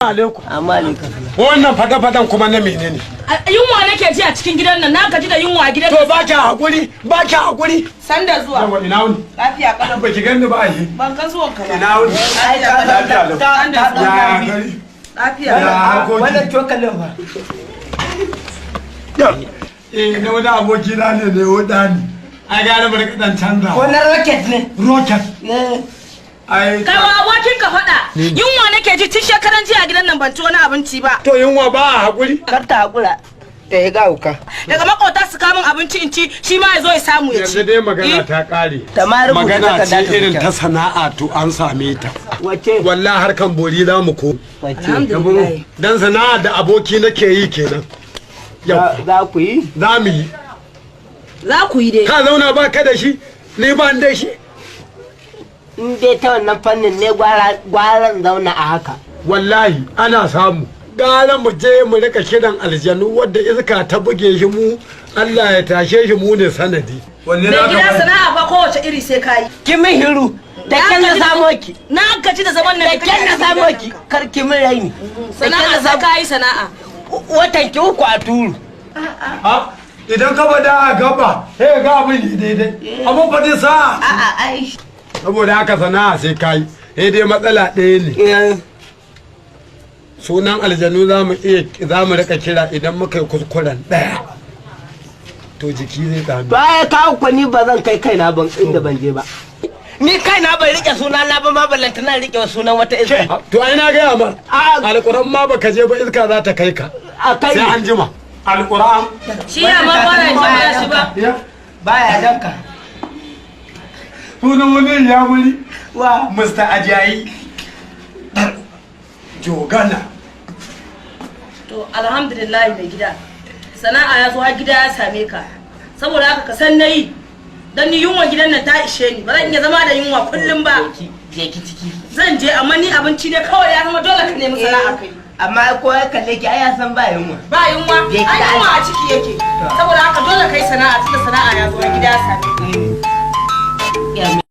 alaikum. Amma alaikum. Wannan fada-fadan kuma na menene? Yunwa nake ji a cikin gidan nan, na gaji da yunwa a gidan. To ba ki hakuri, ba ki hakuri. Sanda zuwa. Yawa ina wuni? Lafiya kalau. Ba ki ganni ba ai. Ban kan zuwan ka ba. Ina wuni? Lafiya lau. Sanda zuwa. Ya gari. Lafiya. Ya harkoki. Wannan cokalin fa. Na wani aboki na ne wada ni. Ai gane bari kadan canza. Ko na rocket ne? Rocket. Ai. Kai wa abokin ka faɗa. Yunwa nake ji tun shekaran jiya a gidan nan ban ci wani abinci ba. To yunwa ba a hakuri? Kar ta hakura. Ta yi gauka. Daga makota su kamun abinci in ci, shi ma ya zo ya samu ya ci. Yanzu dai magana ta kare. Magana ce irin ta sana'a to an same ta. Wace? Wallahi harkan bori za mu ko. Alhamdulillah. Dan sana'a da aboki nake yi kenan. Za ku yi? Za mu yi. Za ku yi dai. Ka zauna ba ka da shi, ni ba da shi. In dai ta wannan fannin ne gwaran zauna a haka. Wallahi ana samu. Gara mu je mu rika kiran aljanu wadda iska ta buge shi mu Allah ya tashe shi mu ne sanadi. Mai gida sana'a ba kowace iri sai ka yi. Ki min hiru. Da kyan na samo ki. Na gaji da zaman nan. Da kyan na samo ki. Kar ki min raini. Sana'a sai ka yi sana'a. Watan ki uku a turu. Idan ka bada a gaba, sai ga abin daidai. Abin fa dai sa. Ai. Saboda haka sana'a sai kai. Sai dai matsala ɗaya ne. Sunan aljanu za mu rika kira idan muka yi kuskuren ɗaya. To jiki zai dami. Baya kawo ku ni ba zan kai kaina ban inda ban je ba. Ni kaina bai rike sunan na ba ma ballanta na rike sunan wata iska. To ai na gaya ma. Alƙur'an ma baka je ba iska za ta kai ka. Sai an jima. Alƙur'an. Shi ya ma fara jami'a shi ba. Baya danka. Sunan wani ya wuri. Wa. Mr. Ajayi. Jogana. To alhamdulillah mai gida. Sana'a ya zo har gida ya same ka. Saboda haka ka san nayi. Dan ni yunwa gidan nan ta ishe ni. Ba zan iya zama da yunwa kullum ba. Je ki ciki. Zan je amma ni abinci ne kawai ya zama dole ka nemi sana'a kai. Amma ko ya kalle ki ai ya san ba yunwa. Ba yunwa. Ai yunwa a ciki yake. Saboda haka dole kai sana'a tunda sana'a ya zo har gida ya same ka.